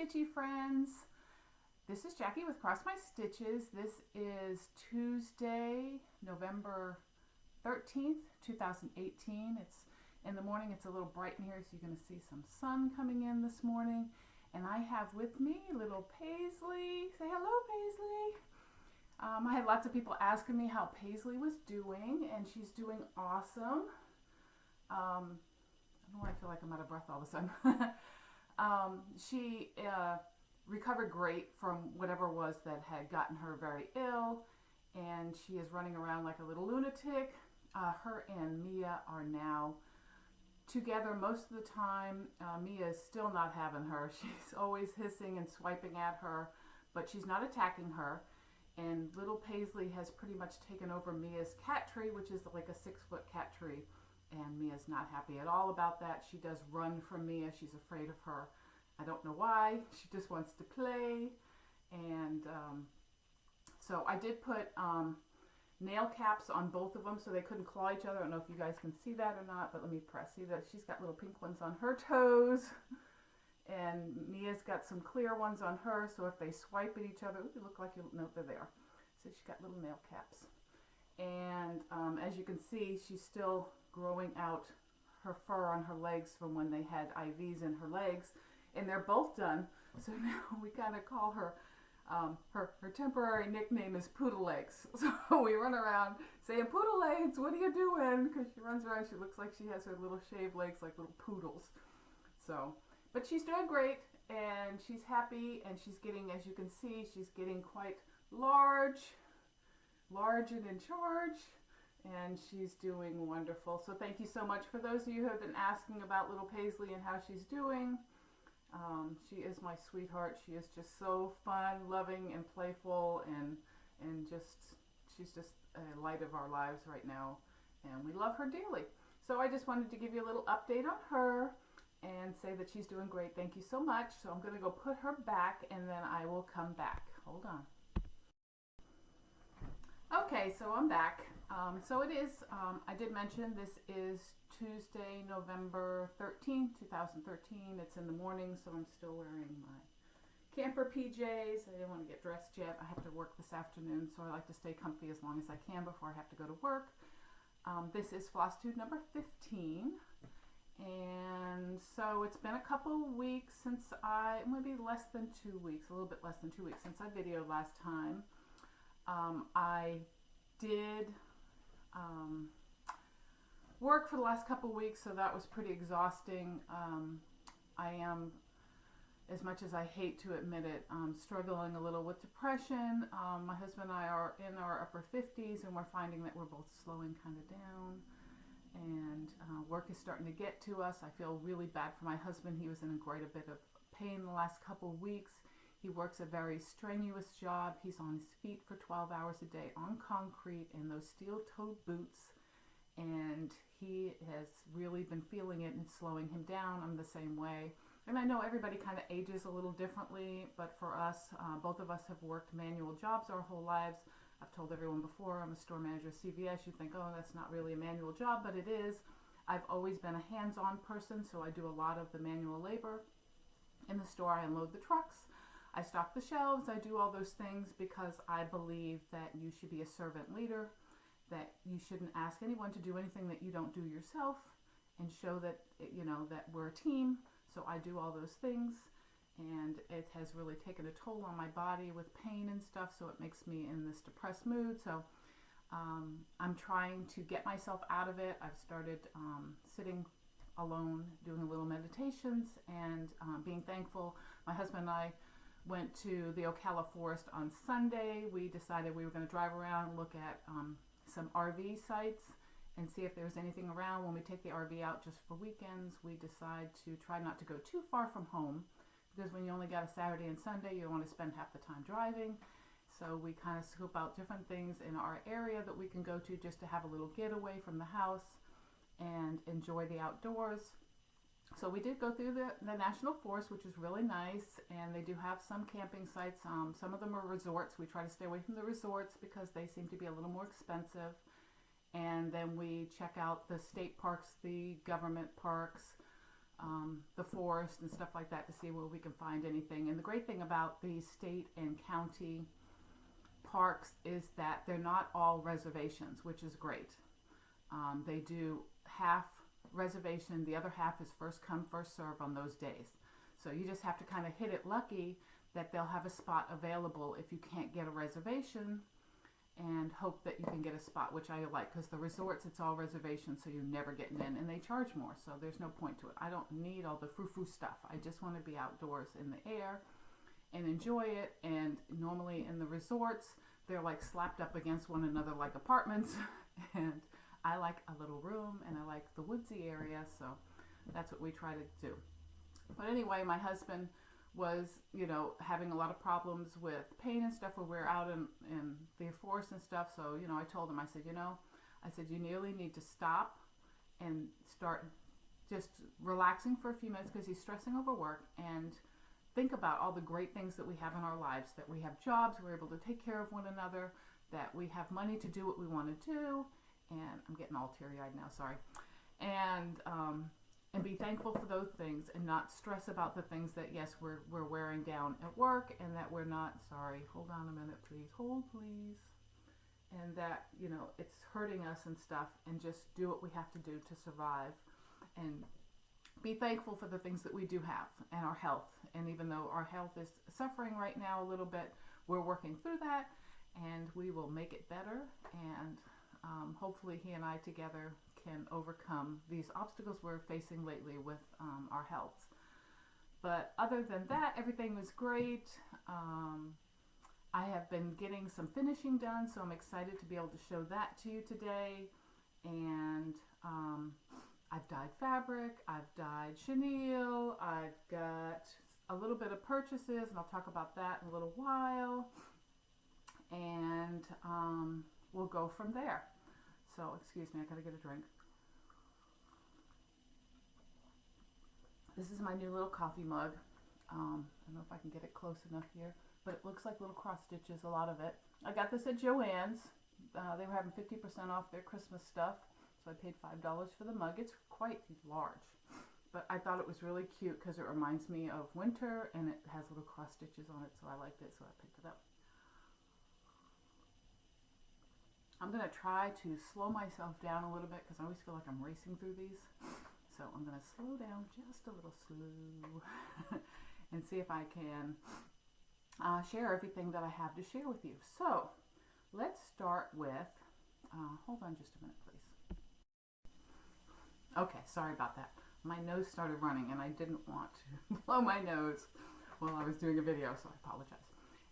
stitchy friends. This is Jackie with Cross My Stitches. This is Tuesday, November 13th, 2018. It's in the morning. It's a little bright in here, so you're going to see some sun coming in this morning. And I have with me little Paisley. Say hello, Paisley. I had lots of people asking me how Paisley was doing, and she's doing awesome. I don't know why I feel like I'm out of breath all of a sudden. She recovered great from whatever it was that had gotten her very ill, and she is running around like a little lunatic. Her and Mia are now together most of the time. Mia is still not having her. She's always hissing and swiping at her, but she's not attacking her. And little Paisley has pretty much taken over Mia's cat tree, which is like a 6-foot cat tree. And Mia's not happy at all about that. She does run from Mia. She's afraid of her. I don't know why. She just wants to play. And so I did put nail caps on both of them so they couldn't claw each other. I don't know if you guys can see that or not, but let me press. See that she's got little pink ones on her toes. And Mia's got some clear ones on her, so if they swipe at each other, they look like you know they're there. So she's got little nail caps. And as you can see, she's still growing out her fur on her legs from when they had IVs in her legs, and they're both done. So now we kind of call her, her temporary nickname is Poodle Legs. So we run around saying, Poodle Legs, what are you doing? Because she runs around, she looks like she has her little shaved legs like little poodles. So, but she's doing great, and she's happy, and she's getting, as you can see, she's getting quite large and in charge. And she's doing wonderful. So thank you so much for those of you who have been asking about little Paisley and how she's doing. She is my sweetheart. She is just so fun, loving, and playful, and she's just a light of our lives right now, and we love her dearly. So I just wanted to give you a little update on her and say that she's doing great. Thank you so much. So I'm going to go put her back, and then I will come back. Hold on. Okay, so I'm back. So it is, I did mention this is Tuesday, November 13th, 2013. It's in the morning, so I'm still wearing my camper PJs. I didn't want to get dressed yet. I have to work this afternoon, so I like to stay comfy as long as I can before I have to go to work. This is flosstube number 15. And so it's been a couple weeks since maybe less than 2 weeks, a little bit less than 2 weeks since I videoed last time. I did work for the last couple weeks, so that was pretty exhausting. I am, as much as I hate to admit it, struggling a little with depression. My husband and I are in our upper 50s, and we're finding that we're both slowing kind of down, and work is starting to get to us. I feel really bad for my husband. He was in quite a bit of pain the last couple weeks. He works a very strenuous job. He's on his feet for 12 hours a day on concrete in those steel-toed boots, and he has really been feeling it and it's slowing him down. I'm the same way. And I know everybody kind of ages a little differently, but for us, both of us have worked manual jobs our whole lives. I've told everyone before, I'm a store manager at CVS. You think, oh, that's not really a manual job, but it is. I've always been a hands-on person, so I do a lot of the manual labor. In the store, I unload the trucks. I stock the shelves. I do all those things because I believe that you should be a servant leader, that you shouldn't ask anyone to do anything that you don't do yourself, and show that, you know, that we're a team. So I do all those things, and it has really taken a toll on my body with pain and stuff, so it makes me in this depressed mood. So I'm trying to get myself out of it. I've started sitting alone, doing a little meditations, and being thankful. My husband and I went to the Ocala Forest on Sunday. We decided we were going to drive around and look at some RV sites and see if there's anything around. When we take the RV out just for weekends, we decide to try not to go too far from home, because when you only got a Saturday and Sunday, you don't want to spend half the time driving. So we kind of scoop out different things in our area that we can go to just to have a little getaway from the house and enjoy the outdoors. So we did go through the National Forest, which is really nice, and they do have some camping sites. Some of them are resorts. We try to stay away from the resorts because they seem to be a little more expensive. And then we check out the state parks, the government parks, the forest and stuff like that to see where we can find anything. And the great thing about the state and county parks is that they're not all reservations, which is great. They do half reservation, the other half is first come, first serve on those days. So you just have to kind of hit it lucky that they'll have a spot available if you can't get a reservation, and hope that you can get a spot, which I like, because the resorts, it's all reservations, so you're never getting in, and they charge more, so there's no point to it. I don't need all the frou-frou stuff. I just want to be outdoors in the air and enjoy it. And normally in the resorts, they're like slapped up against one another like apartments, and I like a little room, and I like the woodsy area, so that's what we try to do. But anyway, my husband was, having a lot of problems with pain and stuff when we were out in the forest and stuff. So, I told him, I said, you nearly need to stop and start just relaxing for a few minutes, because he's stressing over work, and think about all the great things that we have in our lives, that we have jobs, we're able to take care of one another, that we have money to do what we want to do. And I'm getting all teary-eyed now, sorry. And be thankful for those things, and not stress about the things that, yes, we're wearing down at work, and that we're not, sorry, hold on a minute, please, hold please. And that, it's hurting us and stuff, and just do what we have to do to survive, and be thankful for the things that we do have, and our health. And even though our health is suffering right now a little bit, we're working through that, and we will make it better. And hopefully he and I together can overcome these obstacles we're facing lately with our health. But other than that, everything was great. I have been getting some finishing done, so I'm excited to be able to show that to you today. And I've dyed fabric, I've dyed chenille, I've got a little bit of purchases, and I'll talk about that in a little while. And we'll go from there. So, excuse me, I gotta get a drink. This is my new little coffee mug. I don't know if I can get it close enough here, but it looks like little cross stitches, a lot of it. I got this at Joann's. They were having 50% off their Christmas stuff, so I paid $5 for the mug. It's quite large, but I thought it was really cute because it reminds me of winter, and it has little cross stitches on it, so I liked it, so I picked it up. I'm going to try to slow myself down a little bit, because I always feel like I'm racing through these. So I'm going to slow down just a little slow and see if I can share everything that I have to share with you. So let's start with, hold on just a minute, please. Okay, sorry about that. My nose started running, and I didn't want to blow my nose while I was doing a video, so I apologize.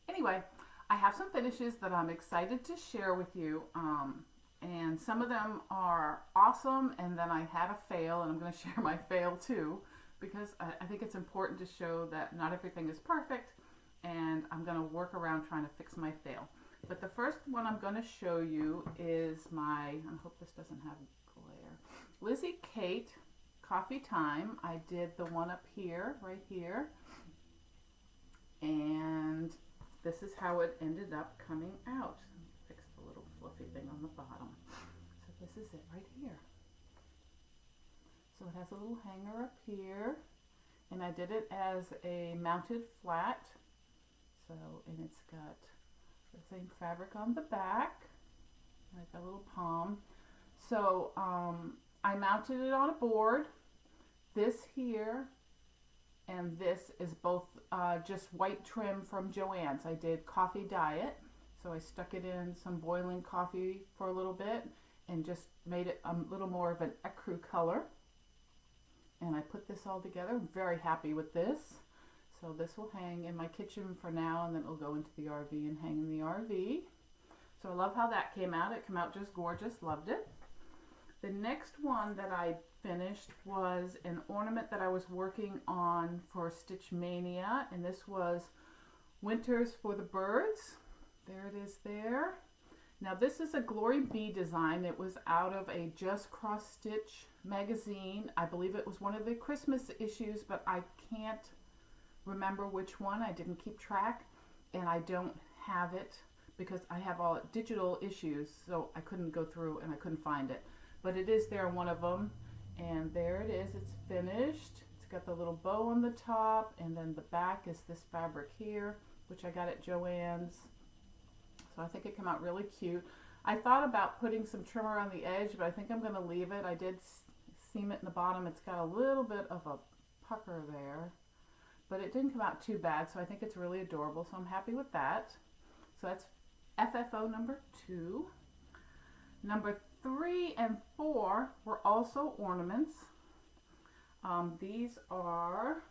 Anyway, I have some finishes that I'm excited to share with you, and some of them are awesome, and then I had a fail, and I'm going to share my fail too, because I think it's important to show that not everything is perfect, and I'm going to work around trying to fix my fail. But the first one I'm going to show you is my, I hope this doesn't have glare, Lizzie Kate Coffee Time. I did the one up here, right here, and this is how it ended up coming out. Fix the little fluffy thing on the bottom. So this is it right here. So it has a little hanger up here, and I did it as a mounted flat. So, and it's got the same fabric on the back, like a little palm. So I mounted it on a board. This here and this is both just white trim from Joann's. I did Coffee Diet, so I stuck it in some boiling coffee for a little bit and just made it a little more of an ecru color. And I put this all together. I'm very happy with this. So this will hang in my kitchen for now, and then it'll go into the RV and hang in the RV. So I love how that came out. It came out just gorgeous. Loved it. The next one that I finished was an ornament that I was working on for Stitch Mania, and this was Winters for the Birds. There it is there. Now this is a Glory Bee design. It was out of a Just Cross Stitch magazine. I believe it was one of the Christmas issues, but I can't remember which one. I didn't keep track, and I don't have it because I have all digital issues, so I couldn't go through and I couldn't find it. But it is there in one of them, and there it is. It's finished. It's got the little bow on the top, and then the back is this fabric here, which I got at Joann's. So I think it came out really cute. I thought about putting some trimmer on the edge, but I think I'm going to leave it. I did seam it in the bottom. It's got a little bit of a pucker there, but it didn't come out too bad, so I think it's really adorable, so I'm happy with that. So that's FFO number 2. Number 3 and 4 were also ornaments. These are,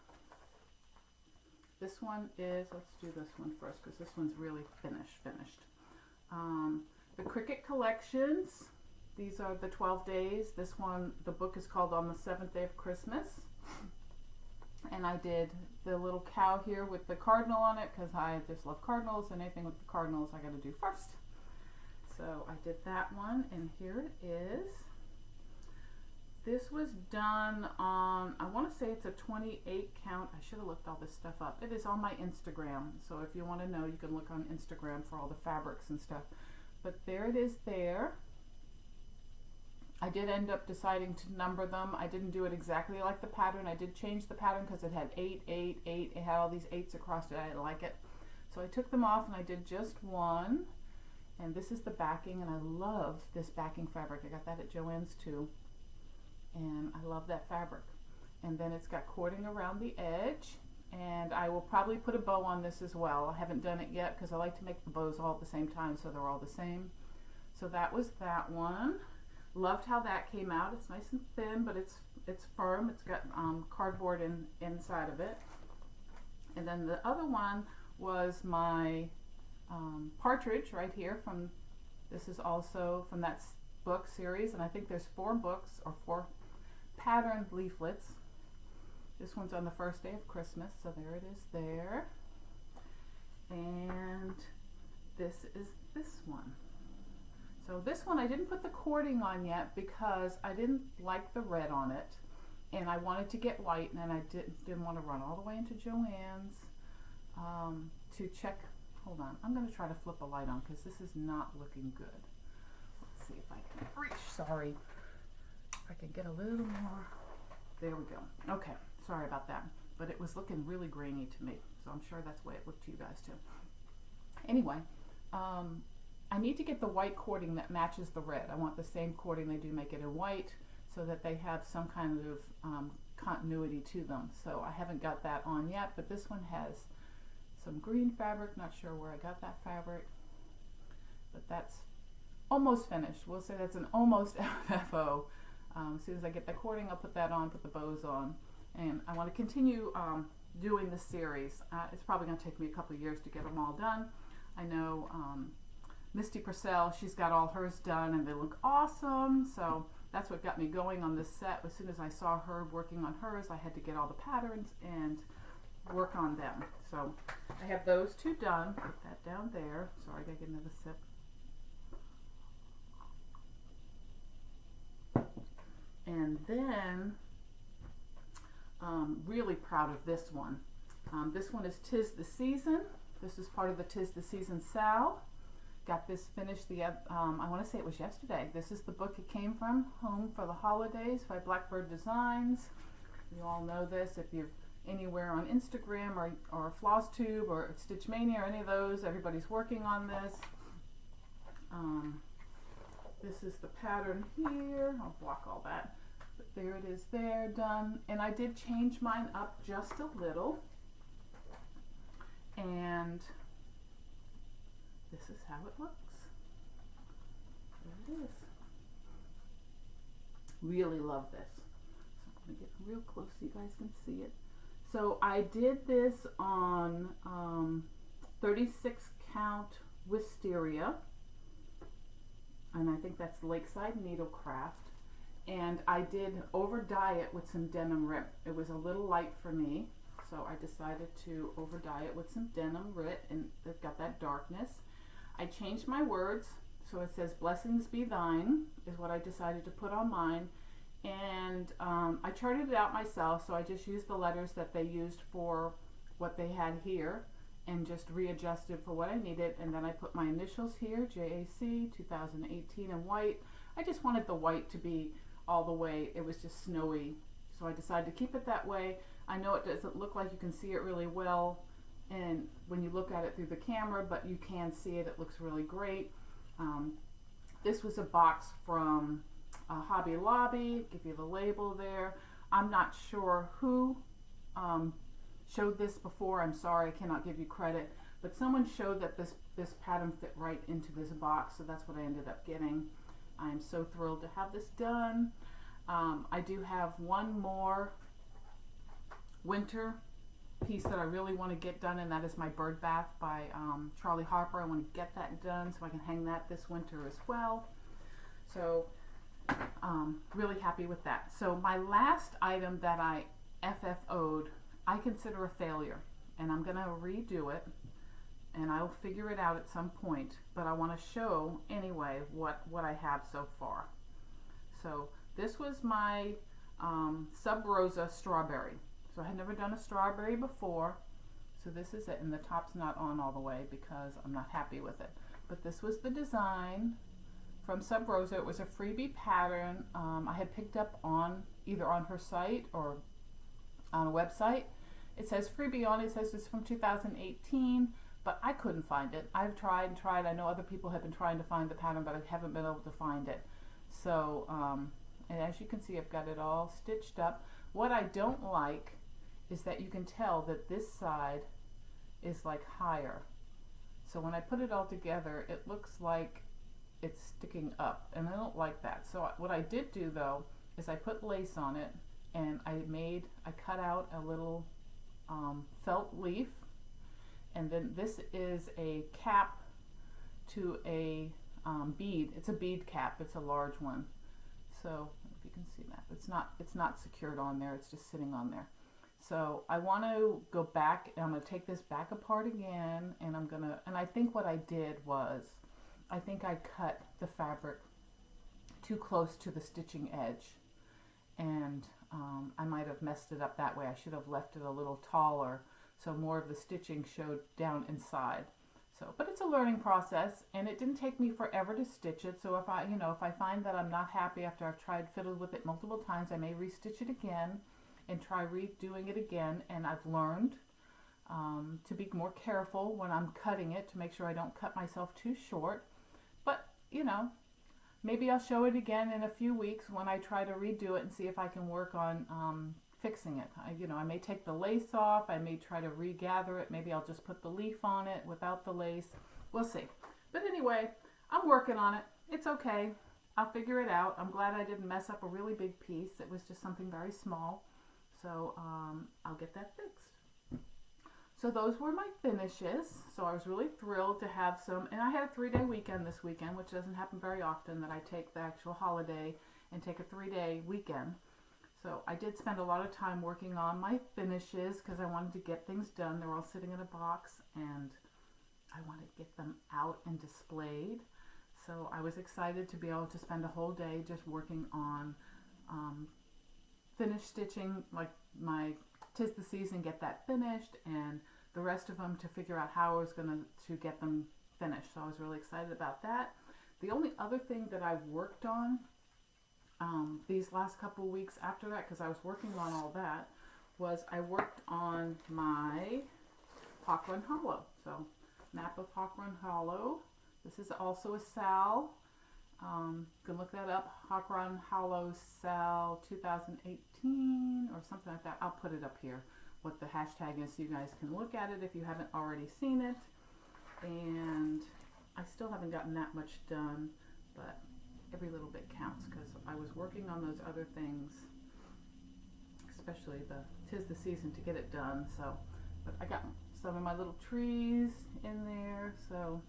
this one is, let's do this one first because this one's really finished. The Cricket Collections. These are the 12 days. This one, the book is called On the 7th Day of Christmas. And I did the little cow here with the cardinal on it because I just love cardinals, and anything with the cardinals I got to do first. So I did that one, and here it is. This was done on, I want to say it's a 28 count. I should have looked all this stuff up. It is on my Instagram, so if you want to know, you can look on Instagram for all the fabrics and stuff. But there it is there. I did end up deciding to number them. I didn't do it exactly like the pattern. I did change the pattern because it had 8, 8, 8. It had all these 8s across it. I didn't like it. So I took them off and I did just one. And this is the backing, and I love this backing fabric. I got that at Joann's too. And I love that fabric. And then it's got cording around the edge. And I will probably put a bow on this as well. I haven't done it yet because I like to make the bows all at the same time so they're all the same. So that was that one. Loved how that came out. It's nice and thin, but it's firm. It's got cardboard inside of it. And then the other one was my partridge right here from, this is also from that book series, and I think there's 4 books or 4 patterned leaflets. This one's on the first day of Christmas, so there it is there. And this is this one. So this one I didn't put the cording on yet because I didn't like the red on it, and I wanted to get white, and I didn't want to run all the way into Joann's to check. Hold on, I'm going to try to flip a light on because this is not looking good. Let's see if I can reach. Sorry, if I can get a little more. There we go. Okay, sorry about that, but it was looking really grainy to me, so I'm sure that's the way it looked to you guys too. Anyway, I need to get the white cording that matches the red. I want the same cording they do make it in white so that they have some kind of continuity to them. So I haven't got that on yet, but this one has some green fabric. Not sure where I got that fabric, but that's almost finished. We'll say that's an almost FFO. As soon as I get the cording, I'll put that on, put the bows on, and I want to continue doing this series. It's probably going to take me a couple of years to get them all done. I know Misty Purcell, she's got all hers done and they look awesome, so that's what got me going on this set. As soon as I saw her working on hers, I had to get all the patterns and work on them. So I have those 2 done. Put that down there. Sorry, I gotta get another sip. And then really proud of this one. This one is 'Tis the Season. This is part of the 'Tis the Season Sal. Got this finished I want to say it was yesterday. This is the book it came from, Home for the Holidays by Blackbird Designs. You all know this if you're anywhere on Instagram or flosstube or Stitch Mania or any of those. Everybody's working on this. This is the pattern here. I'll block all that. But there it is there, done. And I did change mine up just a little. And this is how it looks. There it is. Really love this. So I'm going to get real close so you guys can see it. So I did this on 36 count wisteria, and I think that's Lakeside Needlecraft. And I did over dye it with some denim rip. It was a little light for me, so I decided to over dye it with some denim rip, and it got that darkness. I changed my words, so it says "Blessings be thine" is what I decided to put on mine. And I charted it out myself, so I just used the letters that they used for what they had here and just readjusted for what I needed. And then I put my initials here, JAC 2018 in white. I just wanted the white to be all the way. It was just snowy So I decided to keep it that way. I know it doesn't look like you can see it really well and when you look at it through the camera, but you can see it. It looks really great. This was a box from Hobby Lobby. Give you the label there. I'm not sure who showed this before. I'm sorry, I cannot give you credit, but someone showed that this pattern fit right into this box, so that's what I ended up getting. I am so thrilled to have this done. I do have one more winter piece that I really want to get done, and that is my bird bath by Charlie Harper. I want to get that done so I can hang that this winter as well. So really happy with that. So my last item that I FFO'd, I consider a failure, and I'm going to redo it, and I'll figure it out at some point, but I want to show anyway what I have so far. So this was my Sub Rosa strawberry. So I had never done a strawberry before, so this is it, and the top's not on all the way because I'm not happy with it. But this was the design from Sub Rosa. It was a freebie pattern I had picked up on either on her site or on a website. It says freebie on it. It says it's from 2018, but I couldn't find it. I've tried and tried. I know other people have been trying to find the pattern, but I haven't been able to find it. So, and as you can see, I've got it all stitched up. What I don't like is that you can tell that this side is like higher. So when I put it all together, it looks like it's sticking up, and I don't like that. So what I did do though is I put lace on it, and I cut out a little felt leaf, and then this is a cap to a bead. It's a bead cap. It's a large one. So I don't know if you can see that. It's not secured on there. It's just sitting on there. So I want to go back, and I'm going to take this back apart again, and I think what I did was, I think I cut the fabric too close to the stitching edge, and I might have messed it up that way. I should have left it a little taller so more of the stitching showed down inside. So, but it's a learning process, and it didn't take me forever to stitch it. So if I find that I'm not happy after I've fiddled with it multiple times, I may restitch it again and try redoing it again. And I've learned to be more careful when I'm cutting it to make sure I don't cut myself too short. But maybe I'll show it again in a few weeks when I try to redo it and see if I can work on fixing it. I may take the lace off. I may try to regather it. Maybe I'll just put the leaf on it without the lace. We'll see. But anyway, I'm working on it. It's okay. I'll figure it out. I'm glad I didn't mess up a really big piece. It was just something very small. So I'll get that fixed. So those were my finishes. So I was really thrilled to have some, and I had a 3-day weekend this weekend, which doesn't happen very often that I take the actual holiday and take a 3-day weekend. So I did spend a lot of time working on my finishes because I wanted to get things done. They're all sitting in a box, and I wanted to get them out and displayed. So I was excited to be able to spend a whole day just working on finish stitching, like my 'Tis the Season, get that finished, and the rest of them to figure out how I was going to get them finished. So I was really excited about that. The only other thing that I worked on these last couple weeks after that, because I was working on all that, was I worked on my Hawk Run Hollow. So map of Hawk Run Hollow. This is also a Sal. You can look that up, Hawk Run Hollow Sal 2018 or something like that. I'll put it up here, what the hashtag is, so you guys can look at it if you haven't already seen it. And I still haven't gotten that much done, but every little bit counts because I was working on those other things, especially the 'Tis the Season, to get it done. So, but I got some of my little trees in there, so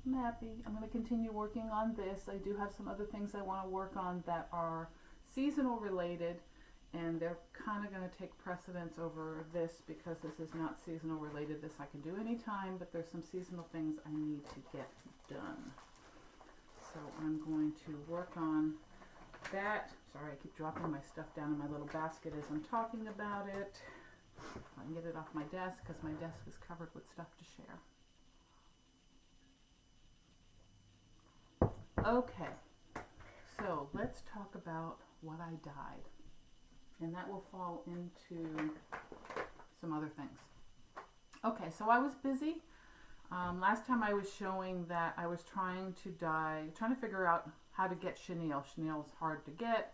I'm happy. I'm going to continue working on this. I do have some other things I want to work on that are seasonal related, and they're kind of going to take precedence over this because this is not seasonal related. This I can do anytime, but there's some seasonal things I need to get done. So I'm going to work on that. Sorry, I keep dropping my stuff down in my little basket as I'm talking about it. I can get it off my desk because my desk is covered with stuff to share. Okay, so let's talk about what I dyed. and that will fall into some other things. Okay, so I was busy. Last time I was showing that I was trying to figure out how to get chenille. Chenille is hard to get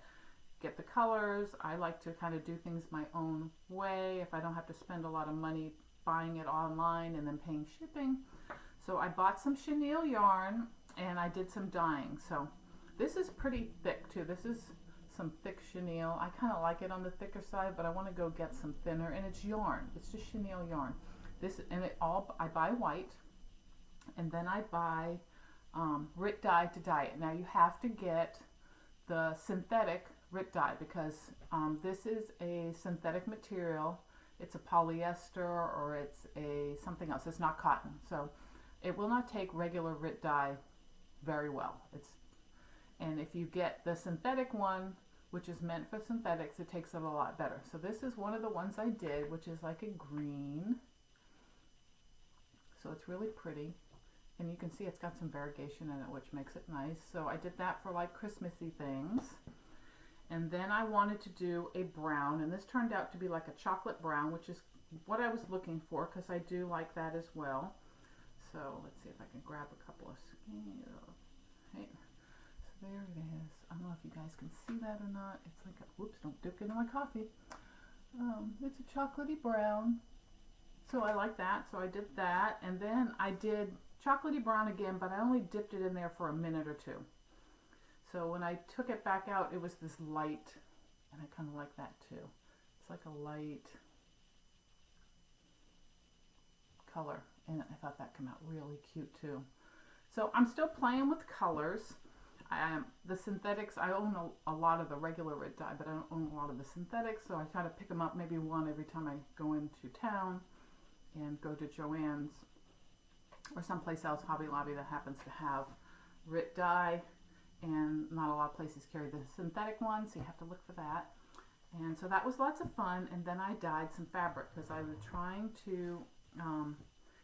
the colors. I like to kind of do things my own way if I don't have to spend a lot of money buying it online and then paying shipping. So I bought some chenille yarn and I did some dyeing. So this is pretty thick too. This is some thick chenille. I kind of like it on the thicker side, but I want to go get some thinner, and it's yarn. It's just chenille yarn. I buy white, and then I buy RIT dye to dye it. Now you have to get the synthetic RIT dye because this is a synthetic material. It's a polyester or it's a something else. It's not cotton, so it will not take regular RIT dye very well. And if you get the synthetic one, which is meant for synthetics, it takes it a lot better. So this is one of the ones I did, which is like a green. So it's really pretty. And you can see it's got some variegation in it, which makes it nice. So I did that for like Christmassy things. And then I wanted to do a brown, and this turned out to be like a chocolate brown, which is what I was looking for because I do like that as well. So let's see if I can grab a couple of scales. Hey. So there it is. I don't know if you guys can see that or not. It's like a, whoops, don't dip into my coffee. It's a chocolatey brown. So I like that. So I did that. And then I did chocolatey brown again, but I only dipped it in there for a minute or two. So when I took it back out, it was this light, and I kind of like that too. It's like a light color, and I thought that came out really cute too. So I'm still playing with colors. The synthetics, I own a lot of the regular RIT dye, but I don't own a lot of the synthetics, so I try to pick them up, maybe one every time I go into town and go to Joann's or someplace else, Hobby Lobby, that happens to have RIT dye. And not a lot of places carry the synthetic one, so you have to look for that. And so that was lots of fun. And then I dyed some fabric because I was trying to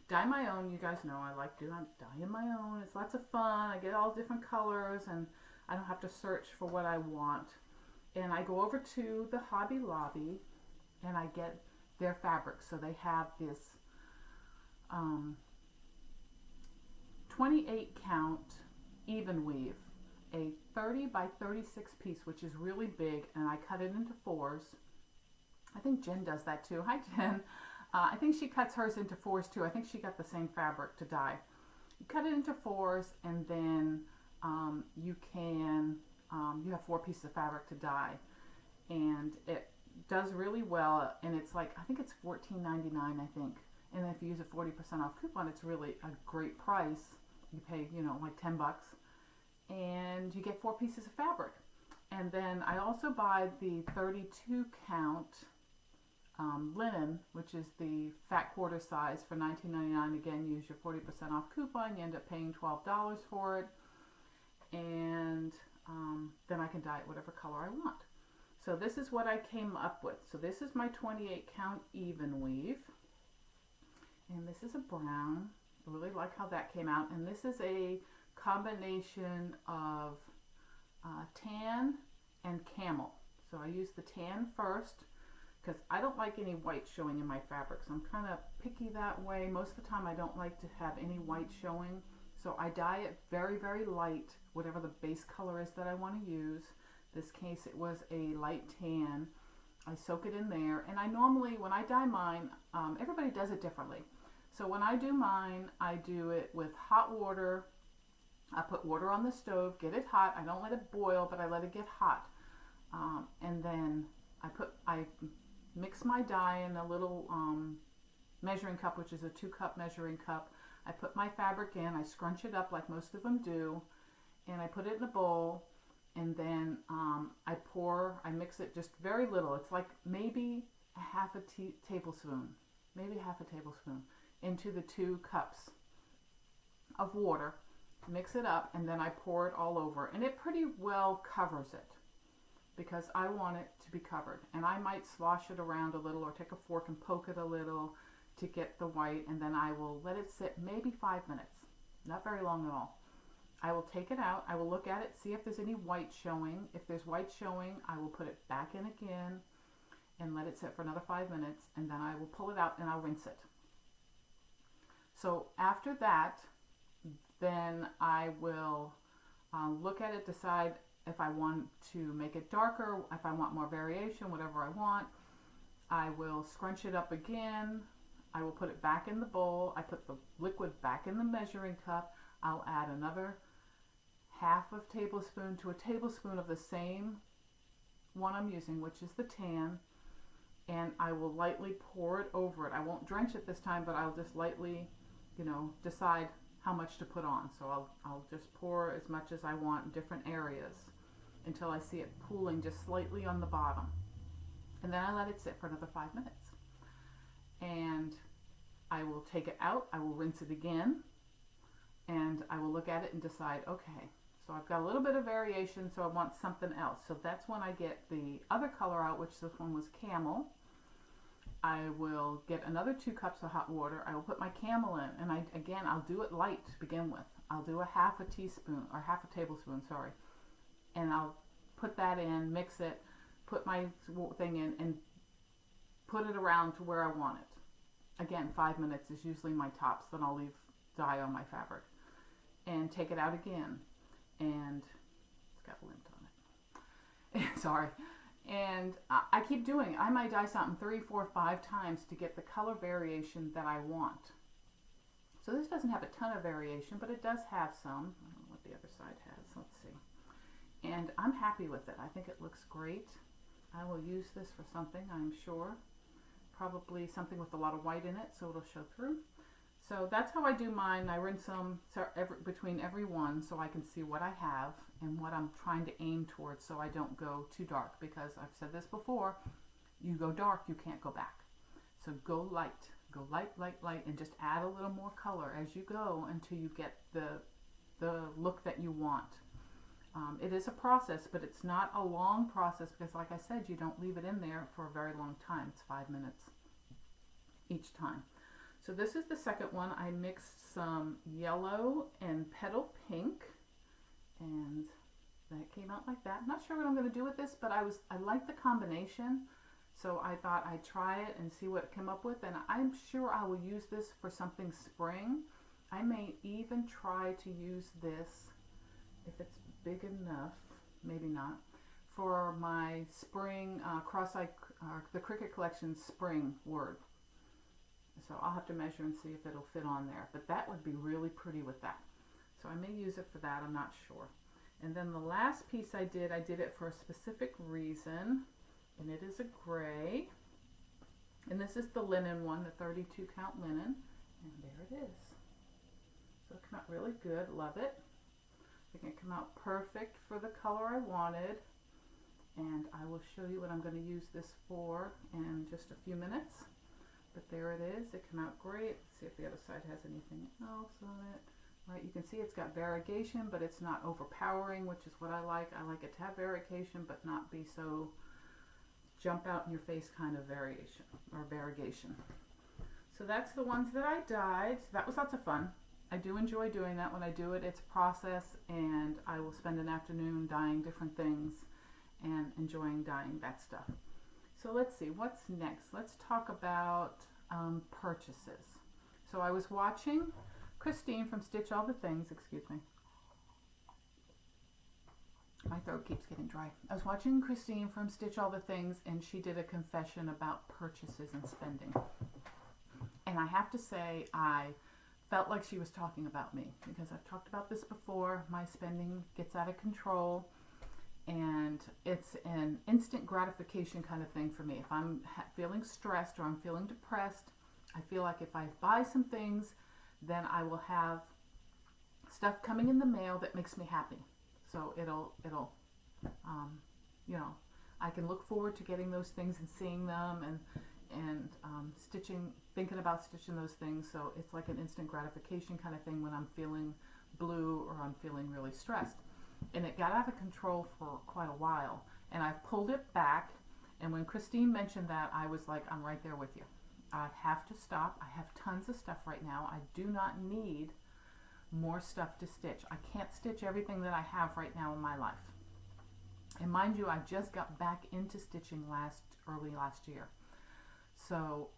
dye my own. You guys know I like doing dyeing my own. It's lots of fun. I get all different colors, and I don't have to search for what I want. And I go over to the Hobby Lobby, and I get their fabric. So they have this 28 count even weave, a 30 by 36 piece, which is really big, and I cut it into fours. I think Jen does that too. Hi, Jen. I think she cuts hers into fours too. I think she got the same fabric to dye. You cut it into fours, and then you have 4 pieces of fabric to dye, and it does really well. And it's like, I think it's $14.99, I think. And if you use a 40% off coupon, it's really a great price. You pay, like $10. And you get 4 pieces of fabric. And then I also buy the 32 count linen, which is the fat quarter size, for $19.99. Again, use your 40% off coupon. You end up paying $12 for it. And then I can dye it whatever color I want. So this is what I came up with. So this is my 28 count even weave. And this is a brown. I really like how that came out. And this is a combination of tan and camel. So I use the tan first because I don't like any white showing in my fabric. So I'm kind of picky that way. Most of the time I don't like to have any white showing. So I dye it very, very light, whatever the base color is that I want to use. This case it was a light tan. I soak it in there. And I normally, when I dye mine, everybody does it differently. So when I do mine, I do it with hot water. I put water on the stove, get it hot. I don't let it boil, but I let it get hot. And then I mix my dye in a little measuring cup, which is a 2-cup measuring cup. I put my fabric in, I scrunch it up like most of them do, and I put it in a bowl, and then I mix it just very little. It's like maybe a half a tablespoon into the 2 cups of water. Mix it up, and then I pour it all over, and it pretty well covers it because I want it to be covered. And I might slosh it around a little or take a fork and poke it a little to get the white, and then I will let it sit maybe 5 minutes, not very long at all. I will take it out, I will look at it, see if there's any white showing. If there's white showing, I will put it back in again, it sit for another 5 minutes, and then I will pull it out and I'll rinse it. So after that, then I will look at it, decide if I want to make it darker, if I want more variation, whatever I want. I will scrunch it up again. I will put it back in the bowl. I put the liquid back in the measuring cup. I'll add another half of tablespoon to a tablespoon of the same one I'm using, which is the tan, and I will lightly pour it over it. I won't drench it this time, but I'll just lightly, decide how much to put on. So I'll just pour as much as I want in different areas until I see it pooling just slightly on the bottom. And then I let it sit for another 5 minutes. And I will take it out, I will rinse it again, and I will look at it and decide, okay, so I've got a little bit of variation, so I want something else. So that's when I get the other color out, which this one was camel. I will get another 2 cups of hot water. I will put my camel in, and I'll do it light to begin with. I'll do a half a tablespoon, and I'll put that in, mix it, put my thing in, and put it around to where I want it. Again, 5 minutes is usually my tops. Then I'll leave dye on my fabric and take it out again, and it's got lint on it. Sorry. And I keep doing it. I might dye something 3, 4, 5 times to get the color variation that I want. So this doesn't have a ton of variation, but it does have some. I don't know what the other side has. Let's see. And I'm happy with it. I think it looks great. I will use this for something, I'm sure. Probably something with a lot of white in it, so it'll show through. So that's how I do mine. I rinse them between every one so I can see what I have and what I'm trying to aim towards, so I don't go too dark, because I've said this before, you go dark, you can't go back. So go light, and just add a little more color as you go until you get the look that you want. It is a process, but it's not a long process, because like I said, you don't leave it in there for a very long time. It's 5 minutes each time. So this is the second one. I mixed some yellow and petal pink, and that came out like that. I'm not sure what I'm going to do with this, but I like the combination, so I thought I'd try it and see what it came up with, and I'm sure I will use this for something spring. I may even try to use this, if it's big enough, maybe not, for my spring the Cricut Collection spring word. So I'll have to measure and see if it'll fit on there, but that would be really pretty with that. So I may use it for that, I'm not sure. And then the last piece I did it for a specific reason, and it is a gray. And this is the linen one, the 32 count linen, and there it is. So it came out really good, love it. I think it came out perfect for the color I wanted, and I will show you what I'm going to use this for in just a few minutes. But there it is. It came out great. Let's see if the other side has anything else on it. Right, you can see it's got variegation, but it's not overpowering, which is what I like. I like it to have variegation, but not be so jump out in your face kind of variation or variegation. So that's the ones that I dyed. That was lots of fun. I do enjoy doing that. When I do it, it's a process, and I will spend an afternoon dyeing different things and enjoying dyeing that stuff. So let's see, what's next? Let's talk about purchases. So I was watching Christine from Stitch All the Things, excuse me. My throat keeps getting dry. I was watching Christine from Stitch All the Things, and she did a confession about purchases and spending. And I have to say, I felt like she was talking about me, because I've talked about this before. My spending gets out of control, and it's an instant gratification kind of thing for me. If I'm feeling stressed or I'm feeling depressed, I feel like if I buy some things, then I will have stuff coming in the mail that makes me happy. So it'll I can look forward to getting those things and seeing them and stitching, thinking about stitching those things. So it's like an instant gratification kind of thing when I'm feeling blue or I'm feeling really stressed. And it got out of control for quite a while, and I've pulled it back. And when Christine mentioned that, I was like, I'm right there with you. I have to stop. I have tons of stuff right now. I do not need more stuff to stitch. I can't stitch everything that I have right now in my life. And mind you, I just got back into stitching early last year. So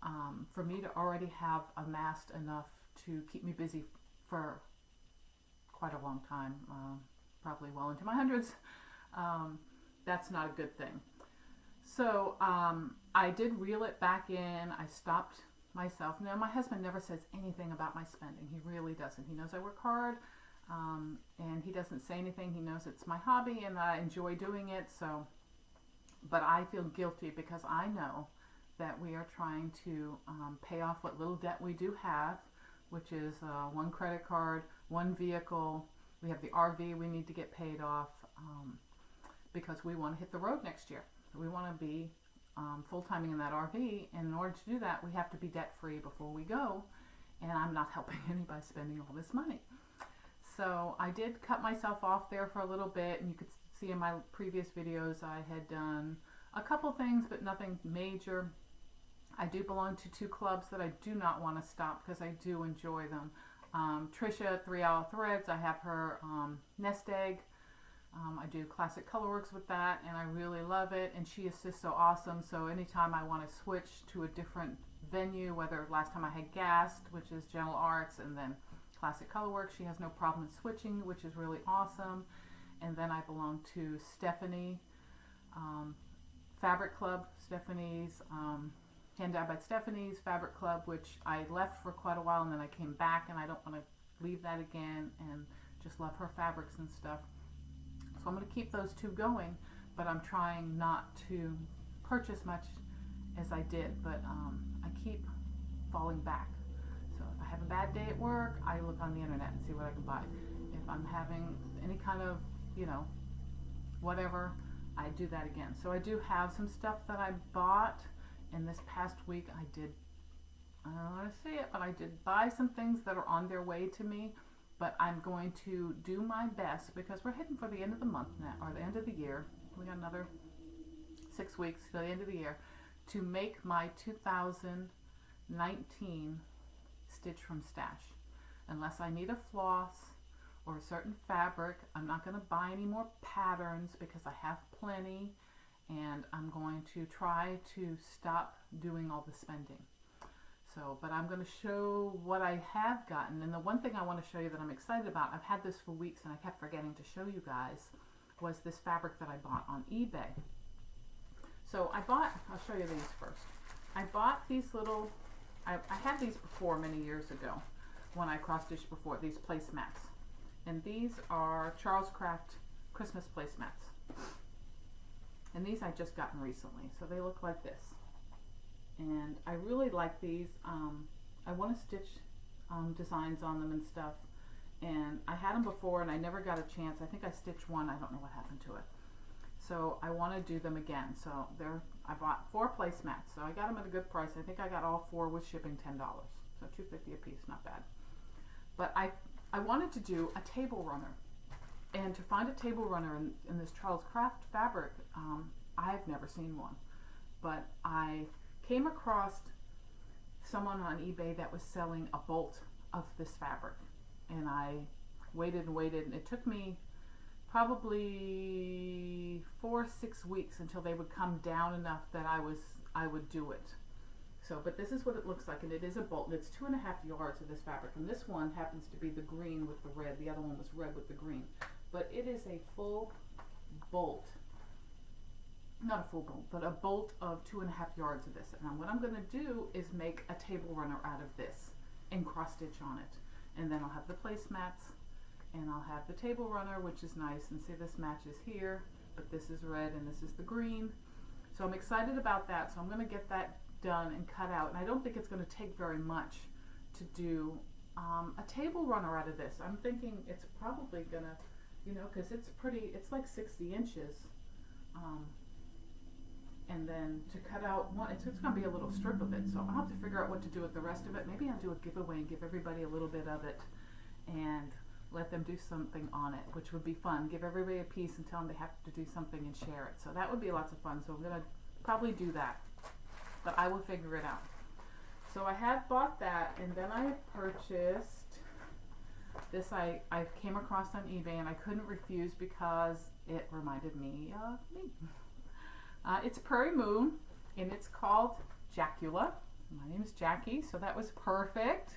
for me to already have amassed enough to keep me busy for quite a long time, probably well into my hundreds, that's not a good thing. So I did reel it back in. I stopped myself. Now, my husband never says anything about my spending. He really doesn't. He knows I work hard, and he doesn't say anything. He knows it's my hobby and I enjoy doing it. So, but I feel guilty because I know that we are trying to pay off what little debt we do have, which is one credit card, one vehicle. We have the RV we need to get paid off because we want to hit the road next year. We want to be full-timing in that RV, and in order to do that, we have to be debt-free before we go, and I'm not helping any by spending all this money. So I did cut myself off there for a little bit, and you could see in my previous videos I had done a couple things, but nothing major. I do belong to 2 clubs that I do not want to stop because I do enjoy them. Trisha, 3 Hour Threads, I have her nest egg. I do classic colorworks with that, and I really love it, and she is just so awesome. So anytime I want to switch to a different venue, whether last time I had Gast, which is Gentle Arts, and then classic colorworks, she has no problem in switching, which is really awesome. And then I belong to Stephanie Fabric Club, Stephanie's Hand Dyed by Stephanie's Fabric Club, which I left for quite a while, and then I came back, and I don't want to leave that again, and just love her fabrics and stuff. So I'm going to keep those 2 going, but I'm trying not to purchase much as I did, but I keep falling back. So if I have a bad day at work, I look on the internet and see what I can buy. If I'm having any kind of, whatever, I do that again. So I do have some stuff that I bought, and this past week I don't want to say it, but I did buy some things that are on their way to me. But I'm going to do my best because we're heading for the end of the month now, or the end of the year. We got another 6 weeks to the end of the year to make my 2019 Stitch from Stash. Unless I need a floss or a certain fabric, I'm not going to buy any more patterns because I have plenty, and I'm going to try to stop doing all the spending. So, but I'm going to show what I have gotten, and the one thing I want to show you that I'm excited about, I've had this for weeks and I kept forgetting to show you guys, was this fabric that I bought on eBay. So I'll show you these first. I bought these little, I had these before many years ago when I cross-stitched before, these placemats. And these are Charles Craft Christmas placemats. And these I just gotten recently, so they look like this. And I really like these. I want to stitch designs on them and stuff, and I had them before and I never got a chance. I think I stitched one, I don't know what happened to it. So I want to do them again. So I bought 4 placemats, so I got them at a good price. I think I got all 4 with shipping $10, so $2.50 a piece, not bad. But I wanted to do a table runner, and to find a table runner in this Charles Craft fabric, I've never seen one, but I came across someone on eBay that was selling a bolt of this fabric, and I waited and waited, and it took me probably 4 or 6 weeks until they would come down enough that I would do it. So, but this is what it looks like, and it is a bolt, and it's 2.5 yards of this fabric, and this one happens to be the green with the red. The other one was red with the green, but it is a full bolt. Not a full bolt, but a bolt of 2.5 yards of this. And what I'm going to do is make a table runner out of this and cross stitch on it. And then I'll have the placemats, and I'll have the table runner, which is nice. And see, this matches here, but this is red and this is the green. So I'm excited about that. So I'm going to get that done and cut out. And I don't think it's going to take very much to do a table runner out of this. I'm thinking it's probably going to, because it's like 60 inches. And then to cut out one, it's going to be a little strip of it, so I'll have to figure out what to do with the rest of it. Maybe I'll do a giveaway and give everybody a little bit of it and let them do something on it, which would be fun. Give everybody a piece and tell them they have to do something and share it. So that would be lots of fun, so I'm going to probably do that, but I will figure it out. So I have bought that, and then I purchased This I came across on eBay and I couldn't refuse because it reminded me of me. It's Prairie Moon and it's called Jacula. My name is Jackie, so that was perfect.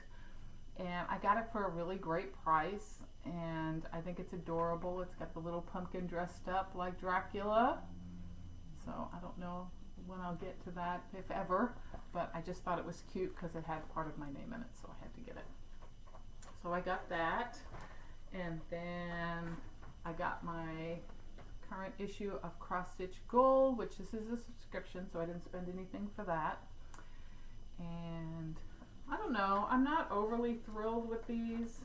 And I got it for a really great price and I think it's adorable. It's got the little pumpkin dressed up like Dracula. So I don't know when I'll get to that, if ever, but I just thought it was cute because it had part of my name in it, so I had to get it. So I got that, and then I got my current issue of Cross Stitch Gold, which this is a subscription, so I didn't spend anything for that. And I don't know, I'm not overly thrilled with these.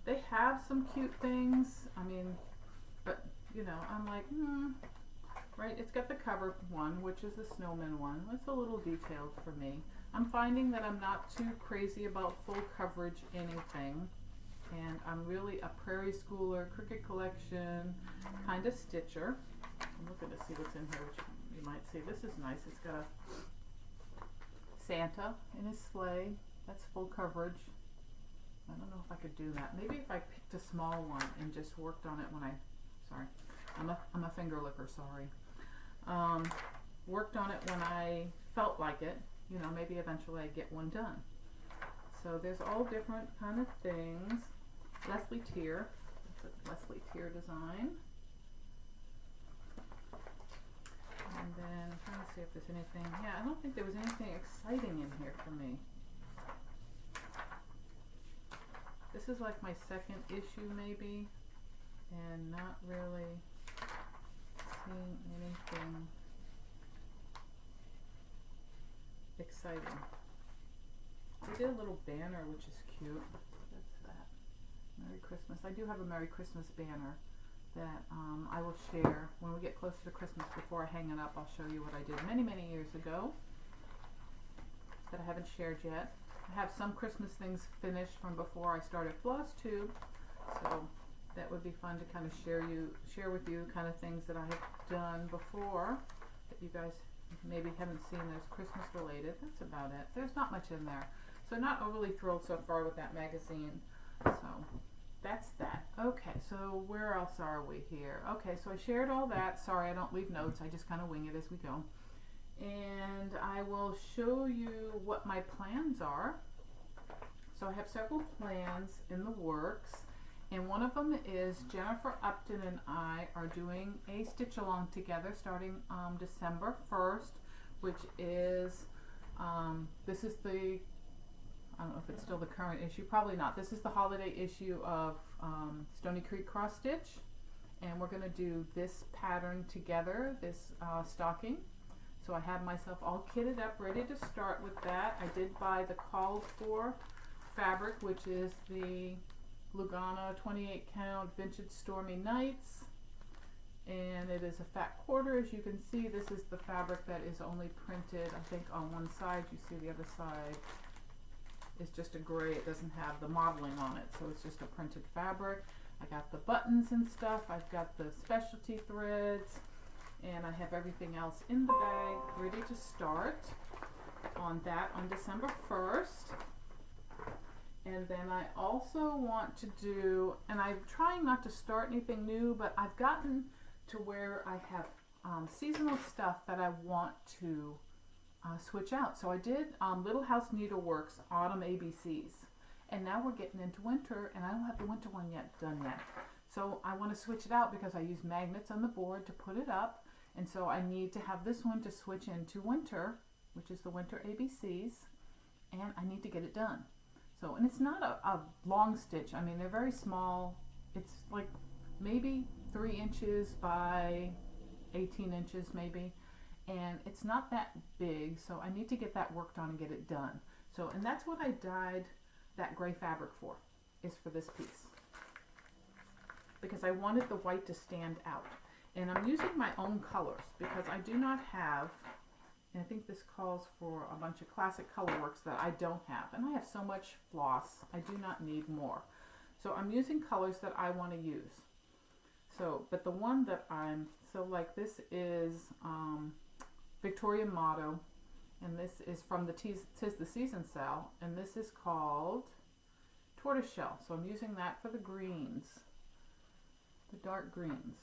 They have some cute things, I mean, but you know, I'm like, right, it's got the cover one, which is the snowman one. It's a little detailed for me. I'm finding that I'm not too crazy about full coverage anything. And I'm really a prairie schooler, cricket collection kind of stitcher. I'm looking to see what's in here, which you might see. This is nice. It's got a Santa in his sleigh. That's full coverage. I don't know if I could do that. Maybe if I picked a small one and just worked on it when sorry, I'm a finger licker, sorry. Worked on it when I felt like it, you know, maybe eventually I get one done. So there's all different kind of things. Leslie Tier, that's a Leslie Tier design. And then I'm trying to see if there's anything, yeah, I don't think there was anything exciting in here for me. This is like my second issue maybe, and not really seeing anything exciting. We did a little banner, which is cute. That's that. Merry Christmas. I do have a Merry Christmas banner that I will share when we get closer to Christmas. Before I hang it up, I'll show you what I did many, many years ago that I haven't shared yet. I have some Christmas things finished from before I started flosstube, so that would be fun to kind of share with you kind of things that I have done before that you guys maybe haven't seen that's Christmas related. That's about it. There's not much in there. So not overly thrilled so far with that magazine. So that's that. Okay, so where else are we here? Okay, so I shared all that. Sorry, I don't leave notes. I just kind of wing it as we go. And I will show you what my plans are. So I have several plans in the works. And one of them is Jennifer Upton and I are doing a stitch along together starting December 1st, which is, this is the, I don't know if it's still the current issue, probably not. This is the holiday issue of Stony Creek Cross Stitch. And we're going to do this pattern together, this stocking. So I have myself all kitted up, ready to start with that. I did buy the called for fabric, which is the Lugana 28 count Vintage Stormy Nights, and it is a fat quarter. As you can see, this is the fabric that is only printed, I think, on one side. You see the other side is just a gray. It doesn't have the modeling on it, so it's just a printed fabric. I got the buttons and stuff. I've got the specialty threads, and I have everything else in the bag ready to start on that on December 1st. And then I also want to do, and I'm trying not to start anything new, but I've gotten to where I have seasonal stuff that I want to switch out. So I did Little House Needleworks Autumn ABCs, and now we're getting into winter, and I don't have the winter one done yet. So I want to switch it out because I use magnets on the board to put it up, and so I need to have this one to switch into winter, which is the winter ABCs, and I need to get it done. So, and it's not a long stitch. I mean, they're very small. It's like maybe 3 inches by 18 inches maybe. And it's not that big, so I need to get that worked on and get it done. So, and that's what I dyed that gray fabric for, is for this piece. Because I wanted the white to stand out. And I'm using my own colors because I do not have, and I think this calls for a bunch of classic colorworks that I don't have. And I have so much floss, I do not need more. So I'm using colors that I want to use. So, but the one that like this is Victoria Motto, and this is from the Tis the Season sale, and this is called tortoiseshell. So I'm using that for the greens, the dark greens.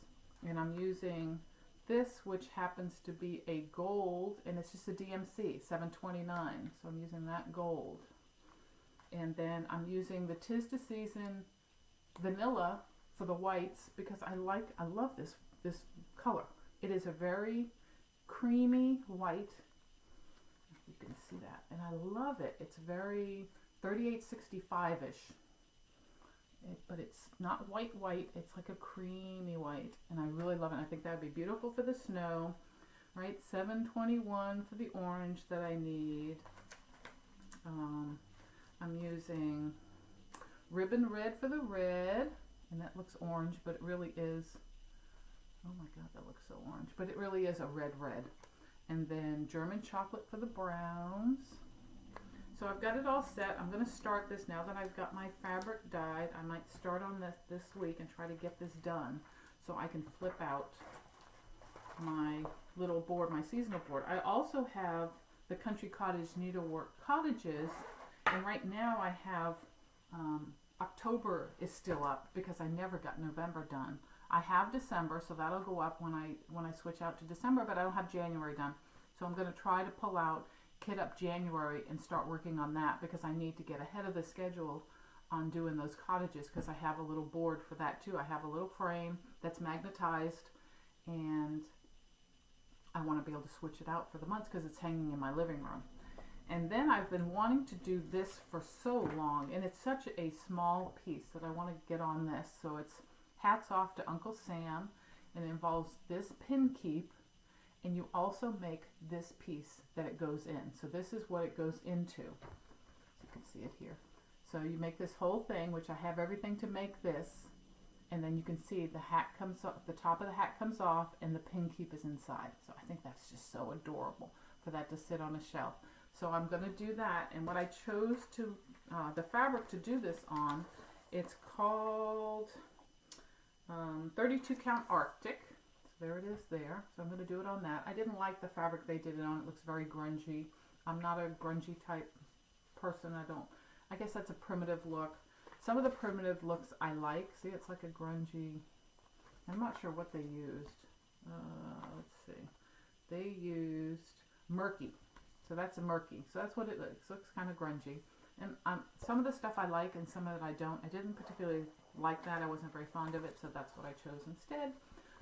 And I'm using this, which happens to be a gold, and it's just a DMC 729. So I'm using that gold. And then I'm using the 'Tis the Season vanilla for the whites because I love this color. It is a very creamy white. You can see that, and I love it. It's very 3865-ish, but it's not white. It's like a creamy white, and I really love it. I think that would be beautiful for the snow, right? 721 for the orange that I need. I'm using ribbon red for the red, and that looks orange, but it really is, oh my god, that looks so orange, but it really is a red. And then German chocolate for the browns. So I've got it all set. I'm going to start this now that I've got my fabric dyed. I might start on this week and try to get this done so I can flip out my little board, my seasonal board. I also have the Country Cottage Needlework Cottages, and right now I have October is still up because I never got November done. I have December, so that'll go up when I switch out to December, but I don't have January done. So I'm going to try to pull out Kit Up January and start working on that because I need to get ahead of the schedule on doing those cottages because I have a little board for that too. I have a little frame that's magnetized, and I want to be able to switch it out for the months because it's hanging in my living room. And then I've been wanting to do this for so long, and it's such a small piece that I want to get on this. So it's Hats Off to Uncle Sam, and it involves this pin keep, and you also make this piece that it goes in. So this is what it goes into. So you can see it here. So you make this whole thing, which I have everything to make this, and then you can see the hat comes off, the top of the hat comes off, and the pin keep is inside. So I think that's just so adorable for that to sit on a shelf. So I'm going to do that, and what I chose to, the fabric to do this on, it's called 32 count Arctic. So there it is there. So I'm going to do it on that. I didn't like the fabric they did it on. It looks very grungy. I'm not a grungy type person. I guess that's a primitive look. Some of the primitive looks I like. See, it's like a grungy, I'm not sure what they used. Let's see. They used murky. So that's a murky. So that's what it looks. It looks kind of grungy. And some of the stuff I like and some of it I don't. I didn't particularly like that. I wasn't very fond of it, so that's what I chose instead.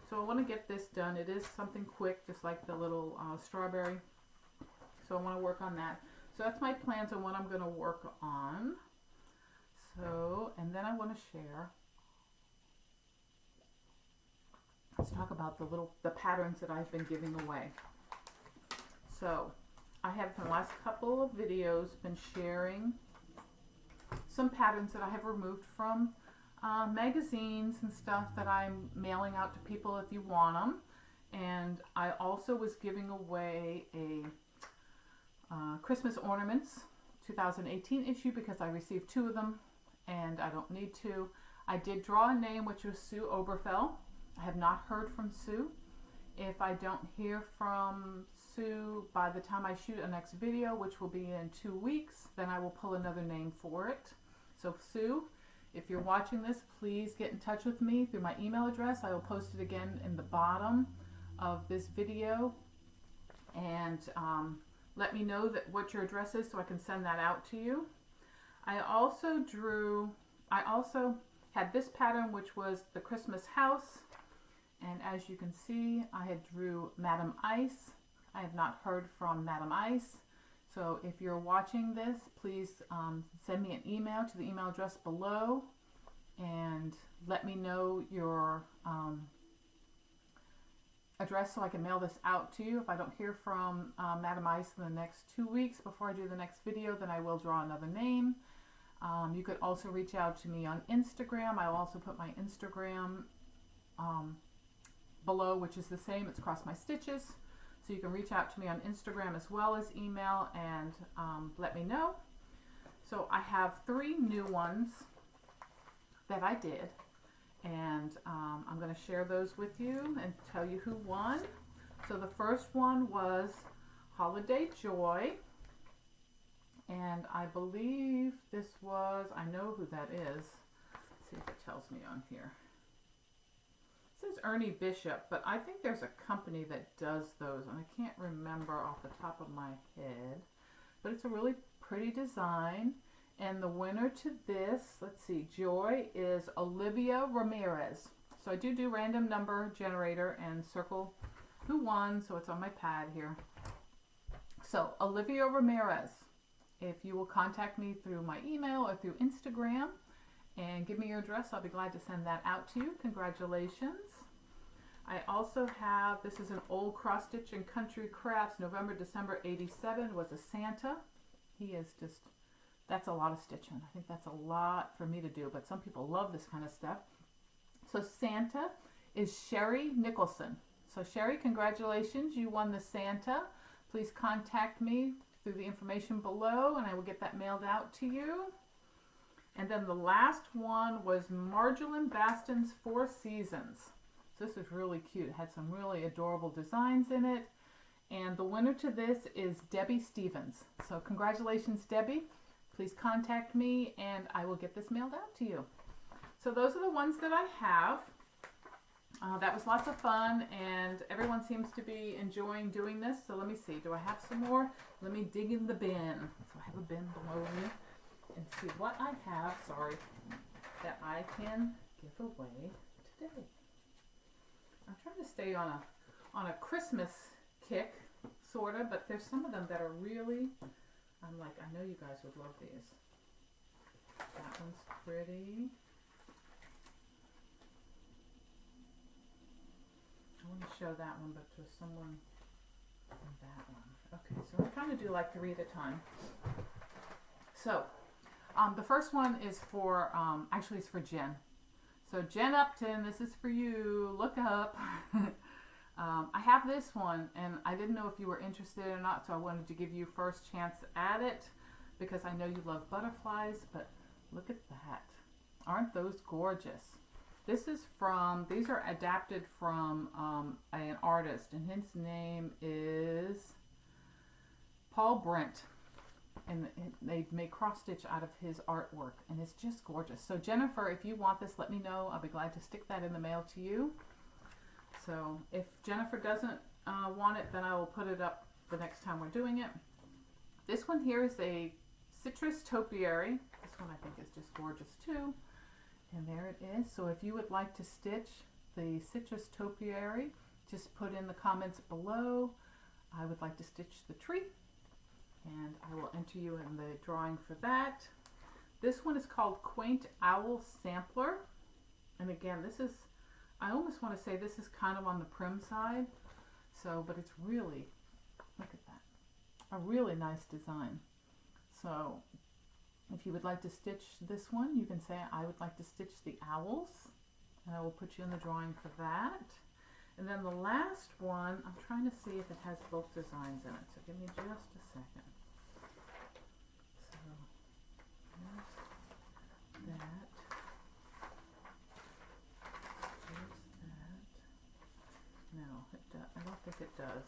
So I want to get this done. It is something quick, just like the little strawberry. So I want to work on that. So that's my plans on what I'm going to work on. So, and then I want to share. Let's talk about the patterns that I've been giving away. So I have in the last couple of videos been sharing some patterns that I have removed from magazines and stuff that I'm mailing out to people if you want them. And I also was giving away a Christmas Ornaments 2018 issue because I received 2 of them and I don't need to. I did draw a name, which was Sue Oberfell. I have not heard from Sue. If I don't hear from Sue by the time I shoot a next video, which will be in 2 weeks, then I will pull another name for it. So Sue, if you're watching this, please get in touch with me through my email address. I will post it again in the bottom of this video. And let me know what your address is so I can send that out to you. I also had this pattern, which was the Christmas house. And as you can see, I had drew Madam Ice. I have not heard from Madam Ice. So if you're watching this, please send me an email to the email address below and let me know your address so I can mail this out to you. If I don't hear from Madam Ice in the next 2 weeks before I do the next video, then I will draw another name. You could also reach out to me on Instagram. I will also put my Instagram below, which is the same. It's Cross My Stitches. So you can reach out to me on Instagram as well as email and let me know. So I have 3 new ones that I did, and I'm going to share those with you and tell you who won. So the first one was Holiday Joy, And I believe this was, I know who that is. Let's see if it tells me on here. It says Ernie Bishop, but I think there's a company that does those, and I can't remember off the top of my head. But it's a really pretty design. And the winner to this, let's see, Joy, is Olivia Ramirez. So I do random number generator and circle who won, so it's on my pad here. So Olivia Ramirez, if you will contact me through my email or through Instagram and give me your address, I'll be glad to send that out to you. Congratulations. I also have, this is an old cross stitch and country crafts, November, December 87, was a Santa. He is just, that's a lot of stitching. I think that's a lot for me to do, but some people love this kind of stuff. So Santa is Sherry Nicholson. So Sherry, congratulations, you won the Santa. Please contact me through the information below and I will get that mailed out to you. And then the last one was Marjolaine Baston's Four Seasons. So this is really cute. It had some really adorable designs in it. And the winner to this is Debbie Stevens. So congratulations, Debbie. Please contact me and I will get this mailed out to you. So those are the ones that I have. That was lots of fun and everyone seems to be enjoying doing this. So let me see, do I have some more? Let me dig in the bin. So I have a bin below me and see what I have, that I can give away today. I'm trying to stay on a Christmas kick, sort of, but there's some of them that are really, I'm like, I know you guys would love these. That one's pretty. I want to show that one, but to someone on that one. Okay, so I'm trying to do like 3 at a time. So, the first one is for, actually it's for Jen. So Jen Upton, this is for you. Look up. I have this one, and I didn't know if you were interested or not, so I wanted to give you first chance at it because I know you love butterflies, but look at that. Aren't those gorgeous? This is from, these are adapted from an artist, and his name is Paul Brent. And they made cross stitch out of his artwork, and it's just gorgeous. So Jennifer, if you want this, let me know. I'll be glad to stick that in the mail to you. So if Jennifer doesn't want it, then I will put it up the next time we're doing it. This one here is a citrus topiary. This one I think is just gorgeous too. And there it is. So if you would like to stitch the citrus topiary, just put in the comments below, I would like to stitch the tree. And I will enter you in the drawing for that. This one is called Quaint Owl Sampler. And again, this is, I almost want to say this is kind of on the prim side. So, but it's really, look at that, a really nice design. So if you would like to stitch this one, you can say I would like to stitch the owls. And I will put you in the drawing for that. And then the last one, I'm trying to see if it has both designs in it. So give me just a second. So there's that. There's that. No, I don't think it does.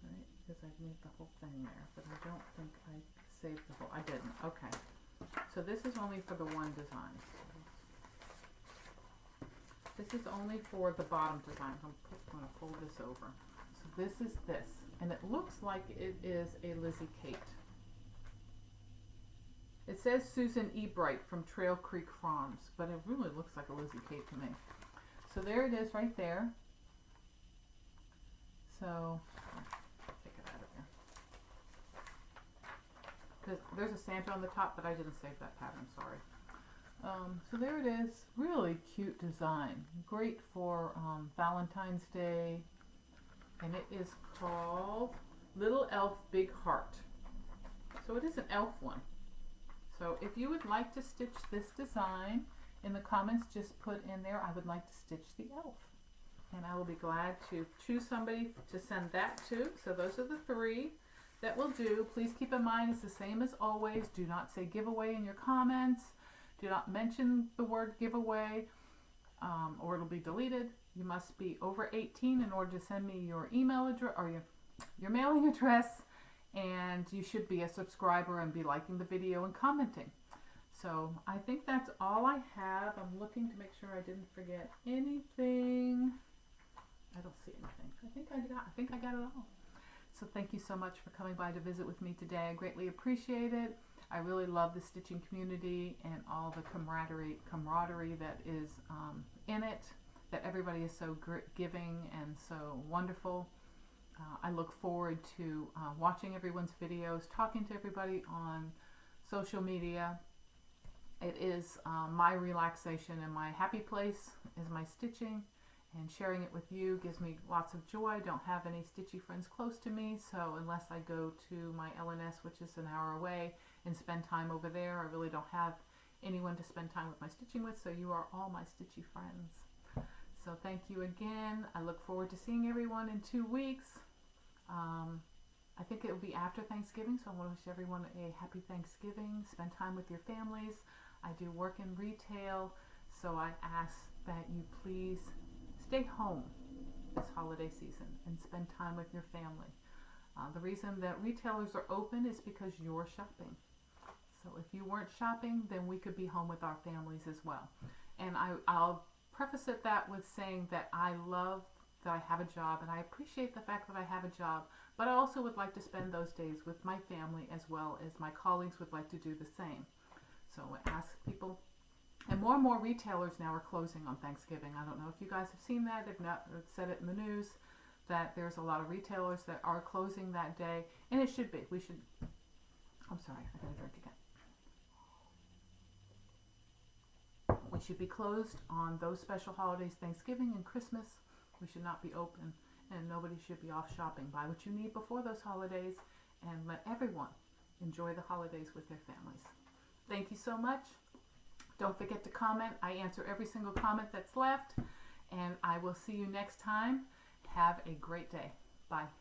Right? Because I've made the whole thing there. But I don't think I saved the whole. I didn't. Okay. So this is only for the one design. This is only for the bottom design. I'm going to fold this over. So this is this. And it looks like it is a Lizzie Kate. It says Susan E. Bright from Trail Creek Farms, but it really looks like a Lizzie Kate to me. So there it is right there. So, take it out of here. There's a Santa on the top, but I didn't save that pattern, sorry. So there it is, really cute design, great for Valentine's Day, and it is called Little Elf Big Heart. So it is an elf one. So if you would like to stitch this design, in the comments just put in there, I would like to stitch the elf. And I will be glad to choose somebody to send that to. So those are the 3 that will do. Please keep in mind it's the same as always. Do not say giveaway in your comments. Do not mention the word giveaway or it'll be deleted. You must be over 18 in order to send me your email address or your mailing address. and you should be a subscriber and be liking the video and commenting. So I think that's all I have. I'm looking to make sure I didn't forget anything. I don't see anything. I think I got it all. So thank you so much for coming by to visit with me today. I greatly appreciate it. I really love the stitching community and all the camaraderie that is in it, that everybody is so giving and so wonderful. I look forward to watching everyone's videos, talking to everybody on social media. It is my relaxation and my happy place is my stitching, and sharing it with you gives me lots of joy. I don't have any stitchy friends close to me, so unless I go to my LNS, which is an hour away, and spend time over there, I really don't have anyone to spend time with my stitching with, so you are all my stitchy friends. So thank you again. I look forward to seeing everyone in 2 weeks. I think it will be after Thanksgiving, so I want to wish everyone a happy Thanksgiving. Spend time with your families. I do work in retail, so I ask that you please stay home this holiday season and spend time with your family. The reason that retailers are open is because you're shopping. So if you weren't shopping, then we could be home with our families as well. And I'll preface that with saying that I love that I have a job, and I appreciate the fact that I have a job, but I also would like to spend those days with my family as well as my colleagues would like to do the same. So I ask people, and more retailers now are closing on Thanksgiving. I don't know if you guys have seen that. They've not said it in the news that there's a lot of retailers that are closing that day, and it should be. I'm sorry, I gotta drink again. We should be closed on those special holidays, Thanksgiving and Christmas. We should not be open, and nobody should be off shopping. Buy what you need before those holidays, and let everyone enjoy the holidays with their families. Thank you so much. Don't forget to comment. I answer every single comment that's left, and I will see you next time. Have a great day. Bye.